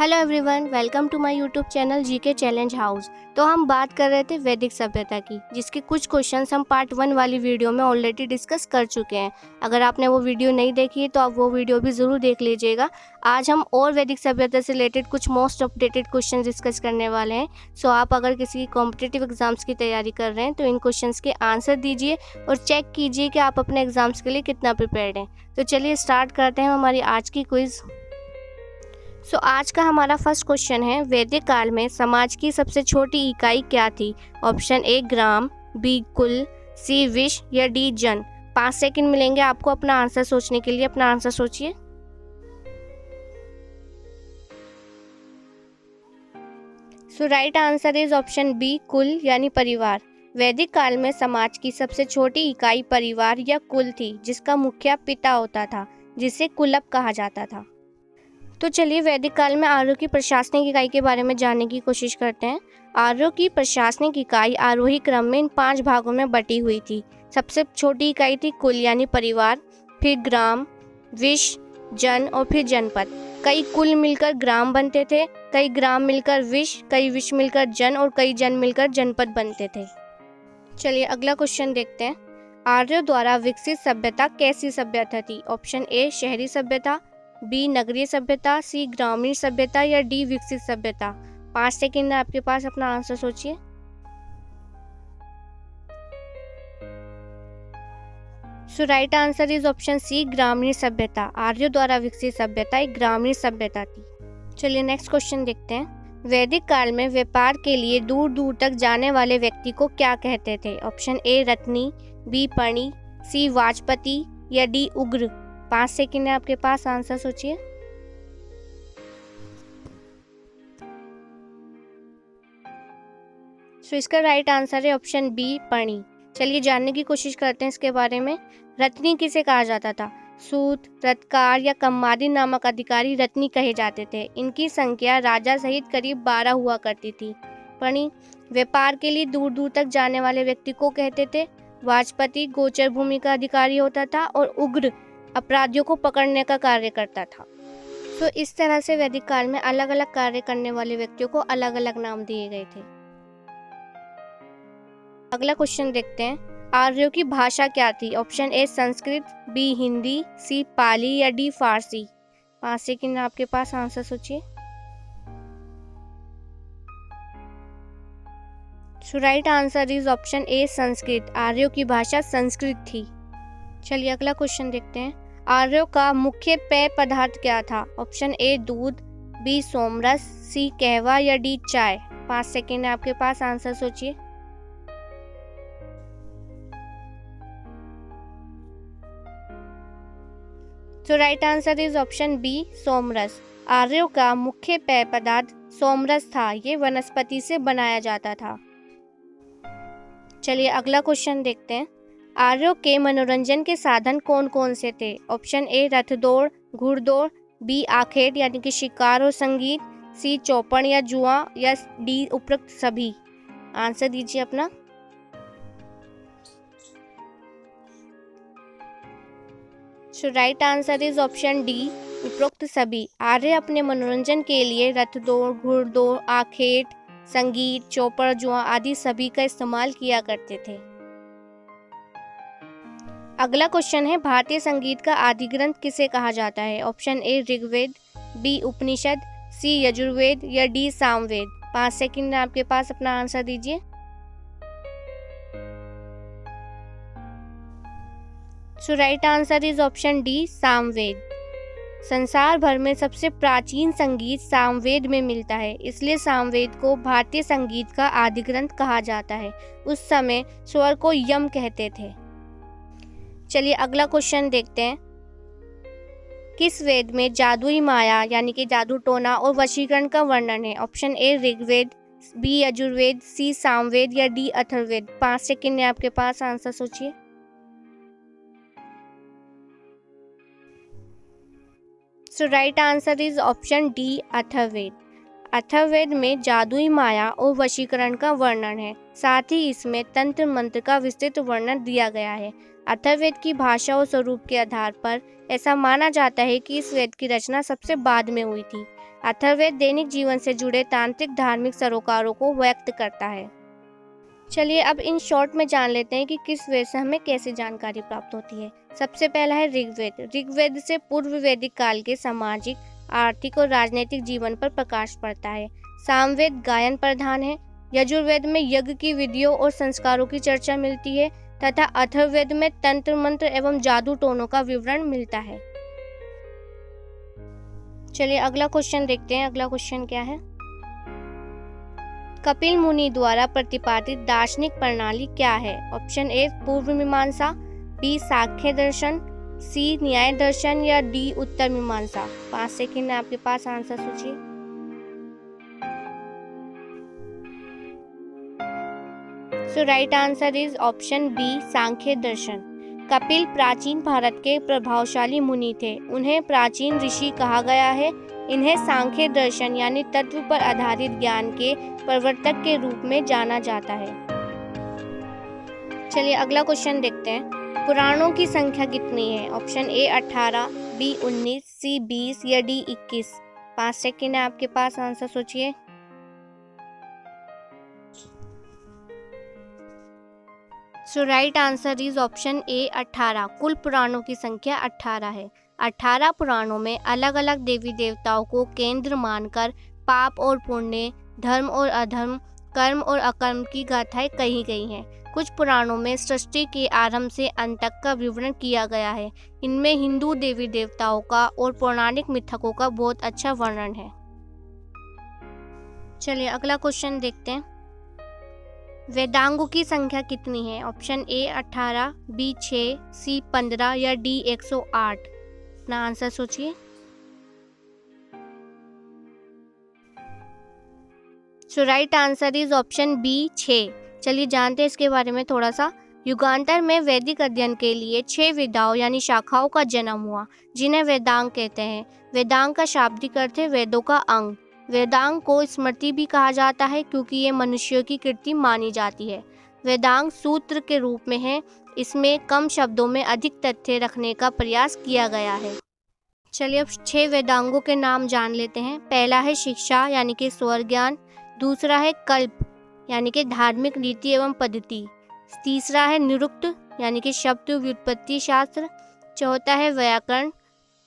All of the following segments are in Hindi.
Hello everyone, welcome to my YouTube channel GK challenge house. तो हम बात कर रहे थे वैदिक सभ्यता की, जिसके कुछ क्वेश्चंस हम पार्ट 1 वाली वीडियो में ऑलरेडी डिस्कस कर चुके हैं। अगर आपने वो वीडियो नहीं देखी है तो आप वो वीडियो भी ज़रूर देख लीजिएगा। आज हम और वैदिक सभ्यता से रिलेटेड कुछ मोस्ट अपडेटेड क्वेश्चन डिस्कस करने वाले हैं। सो आप अगर किसी कॉम्पिटिटिव एग्जाम्स की तैयारी कर रहे हैं तो इन क्वेश्चंस के आंसर दीजिए और चेक कीजिए कि आप अपने एग्जाम्स के लिए कितना प्रिपेयर्ड हैं। तो चलिए स्टार्ट करते हैं हमारी आज की क्विज़। आज का हमारा फर्स्ट क्वेश्चन है, वैदिक काल में समाज की सबसे छोटी इकाई क्या थी? ऑप्शन ए ग्राम, बी कुल, सी विश या डी जन। 5 सेकंड मिलेंगे आपको अपना आंसर सोचने के लिए। अपना आंसर सोचिए। Right answer is option B कुल यानी परिवार। वैदिक काल में समाज की सबसे छोटी इकाई परिवार या कुल थी, जिसका मुखिया पिता होता था, जिसे कुलप कहा जाता था। तो चलिए वैदिक काल में आर्यों की प्रशासनिक इकाई के बारे में जानने की कोशिश करते हैं। आर्यों की प्रशासनिक इकाई आरोही क्रम में इन 5 भागों में बटी हुई थी। सबसे छोटी इकाई थी कुल यानी परिवार, फिर ग्राम, विश, जन और फिर जनपद। कई कुल मिलकर ग्राम बनते थे, कई ग्राम मिलकर विश, कई विश मिलकर जन और कई जन मिलकर जनपद बनते थे। चलिए अगला क्वेश्चन देखते हैं। आर्यों द्वारा विकसित सभ्यता कैसी सभ्यता थी? ऑप्शन ए शहरी सभ्यता, बी नगरीय सभ्यता, सी ग्रामीण सभ्यता या डी विकसित सभ्यता। 5 सेकंड है आपके पास, अपना आंसर सोचिए। Right answer is option C ग्रामीण सभ्यता। आर्यों द्वारा विकसित सभ्यता एक ग्रामीण सभ्यता थी। चलिए नेक्स्ट क्वेश्चन देखते हैं। वैदिक काल में व्यापार के लिए दूर दूर तक जाने वाले व्यक्ति को क्या कहते थे? ऑप्शन ए रत्नी, बी पर्णी, सी वाजपति या डी उग्र। 5 सेकंड है आपके पास, आंसर सोचिए। इसका राइट आंसर है ऑप्शन बी पर्णी। चलिए जानने की कोशिश करते हैं इसके बारे में। रत्नी किसे कहा जाता था? सूत, रत्कार या कम्मादी नामक अधिकारी रत्नी कहे जाते थे। इनकी संख्या राजा सहित करीब 12 हुआ करती थी। पर्णी व्यापार के लिए दूर दूर तक जाने वाले व्यक्ति को कहते थे। वाजपति गोचर भूमि का अधिकारी होता था और उग्र अपराधियों को पकड़ने का कार्य करता था। तो इस तरह से वैदिक काल में अलग अलग कार्य करने वाले व्यक्तियों को अलग अलग नाम दिए गए थे। अगला क्वेश्चन देखते हैं। आर्यों की भाषा क्या थी? Option A Sanskrit, B Hindi, C Pali या डी फारसी। 5 सेकंड आपके पास, आंसर सोचिए। Right answer is option A Sanskrit. आर्यों की भाषा संस्कृत थी। चलिए अगला क्वेश्चन देखते हैं। आर्यों का मुख्य पेय पदार्थ क्या था? ऑप्शन ए दूध, बी सोमरस, सी कहवा या डी चाय। 5 सेकंड है आपके पास, आंसर सोचिए। Right answer is option B सोमरस। आर्यों का मुख्य पेय पदार्थ सोमरस था। ये वनस्पति से बनाया जाता था। चलिए अगला क्वेश्चन देखते हैं। आर्यों के मनोरंजन के साधन कौन कौन से थे? ऑप्शन ए रथ दौड़, घुड़दौड़, बी आखेट यानी कि शिकार और संगीत, सी चौपड़ या जुआ या डी उपरोक्त सभी। आंसर दीजिए अपना। Right answer is option D उपरोक्त सभी। आर्य अपने मनोरंजन के लिए रथ दौड़, घुड़दौड़, आखेट, संगीत, चौपड़, जुआ आदि सभी का इस्तेमाल किया करते थे। अगला क्वेश्चन है, भारतीय संगीत का आदि ग्रंथ किसे कहा जाता है? ऑप्शन ए ऋग्वेद, बी उपनिषद, सी यजुर्वेद या डी सामवेद। 5 सेकंड आपके पास, अपना आंसर दीजिए। Right answer is option D Samaveda. संसार भर में सबसे प्राचीन संगीत सामवेद में मिलता है, इसलिए सामवेद को भारतीय संगीत का आदि ग्रंथ कहा जाता है। उस समय स्वर को यम कहते थे। चलिए अगला क्वेश्चन देखते हैं। किस वेद में जादुई माया यानी कि जादू टोना और वशीकरण का वर्णन है? Option A Rigveda, B Yajurveda, C Samaveda या डी अथर्ववेद। 5 सेकंड है आपके पास, आंसर सोचिए। Right answer is option D Atharvaveda. Atharvaveda में जादुई माया और वशीकरण का वर्णन है, साथ ही इसमें तंत्र मंत्र का विस्तृत वर्णन दिया गया है। अथर्ववेद की भाषा और स्वरूप के आधार पर ऐसा माना जाता है कि इस वेद की रचना सबसे बाद में हुई थी। अथर्ववेद दैनिक जीवन से जुड़े तांत्रिक धार्मिक सरोकारों को व्यक्त करता है। चलिए अब इन शॉर्ट में जान लेते हैं कि किस वेद से हमें कैसे जानकारी प्राप्त होती है। सबसे पहला है ऋग्वेद। ऋग्वेद से पूर्व वैदिक काल के सामाजिक, आर्थिक और राजनीतिक जीवन पर प्रकाश पड़ता है। सामवेद गायन प्रधान है। यजुर्वेद में यज्ञ की विधियों और संस्कारों की चर्चा मिलती है तथा अथर्ववेद में तंत्र मंत्र एवं जादू टोनों का विवरण मिलता है। चलिए अगला क्वेश्चन देखते हैं। अगला क्वेश्चन क्या है? कपिल मुनि द्वारा प्रतिपादित दार्शनिक प्रणाली क्या है? ऑप्शन ए पूर्व मीमांसा, बी सांख्य दर्शन, सी न्याय दर्शन या डी उत्तर मीमांसा। 5 सेकंड है आपके पास, आंसर सोचिए। So right answer is option B Sankhya दर्शन। कपिल प्राचीन भारत के प्रभावशाली मुनि थे। उन्हें प्राचीन ऋषि कहा गया है। इन्हें सांख्य दर्शन यानी तत्व पर आधारित ज्ञान के प्रवर्तक के रूप में जाना जाता है। चलिए अगला क्वेश्चन देखते हैं। पुराणों की संख्या कितनी है? ऑप्शन ए 18, बी 19, सी 20 या डी 21। 5 सेकंड है आपके पास, आंसर सोचिए। So right answer is option A 18। कुल पुराणों की संख्या 18 है। 18 पुराणों में अलग अलग देवी देवताओं को केंद्र मानकर पाप और पुण्य, धर्म और अधर्म, कर्म और अकर्म की गाथाएं कही गई हैं। कुछ पुराणों में सृष्टि के आरंभ से अंत तक का विवरण किया गया है। इनमें हिंदू देवी देवताओं का और पौराणिक मिथकों का बहुत अच्छा वर्णन है। चलिए अगला क्वेश्चन देखते हैं। वेदांगों की संख्या कितनी है? ऑप्शन ए 18, बी 6, सी 15 या डी 108। अपना आंसर सोचिए। So right answer is option B 6। चलिए जानते हैं इसके बारे में थोड़ा सा। युगांतर में वैदिक अध्ययन के लिए 6 विधाओं यानी शाखाओं का जन्म हुआ, जिन्हें वेदांग कहते हैं। वेदांग का शाब्दिक अर्थ है वेदों का अंग। वेदांग को स्मृति भी कहा जाता है क्योंकि ये मनुष्यों की कृति मानी जाती है। वेदांग सूत्र के रूप में है। इसमें कम शब्दों में अधिक तथ्य रखने का प्रयास किया गया है। चलिए अब 6 वेदांगों के नाम जान लेते हैं। पहला है शिक्षा यानी कि स्वर ज्ञान। दूसरा है कल्प यानी कि धार्मिक रीति एवं पद्धति। तीसरा है निरुक्त यानी कि शब्द व्युत्पत्ति शास्त्र। चौथा है व्याकरण।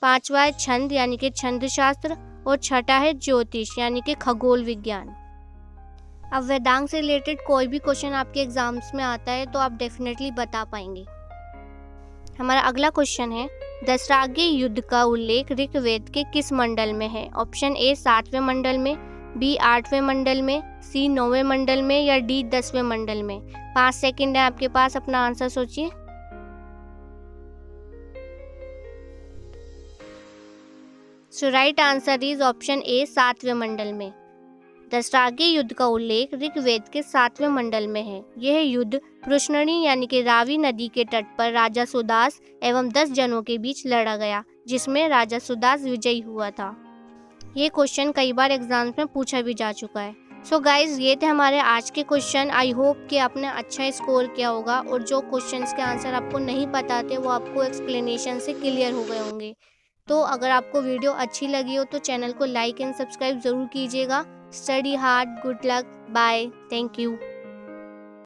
पांचवा है छंद यानी कि छंद शास्त्र और छठा है ज्योतिष यानी कि खगोल विज्ञान। अब वेदांग से रिलेटेड कोई भी क्वेश्चन आपके एग्जाम्स में आता है तो आप डेफिनेटली बता पाएंगे। हमारा अगला क्वेश्चन है, दशराग्य युद्ध का उल्लेख ऋग्वेद के किस मंडल में है? ऑप्शन ए 7वें मंडल में, बी 8वें मंडल में, सी 9वें मंडल में या डी 10वें मंडल में। 5 सेकंड है आपके पास, अपना आंसर सोचिए। So right answer is option A 7वें मंडल में। दशराग्य युद्ध का उल्लेख ऋग्वेद के 7वें मंडल में है। यह युद्ध कृष्णनी यानी कि रावी नदी के तट पर राजा सुदास एवं 10 जनों के बीच लड़ा गया, जिसमें राजा सुदास विजयी हुआ था। ये क्वेश्चन कई बार एग्जाम्स में पूछा भी जा चुका है। सो गाइज, ये थे हमारे आज के क्वेश्चन। आई होप कि आपने अच्छा स्कोर किया होगा और जो क्वेश्चंस के आंसर आपको नहीं पता थे वो आपको एक्सप्लेनेशन से क्लियर हो गए होंगे। तो अगर आपको वीडियो अच्छी लगी हो तो चैनल को लाइक एंड सब्सक्राइब ज़रूर कीजिएगा। Study hard, good luck, bye, thank you.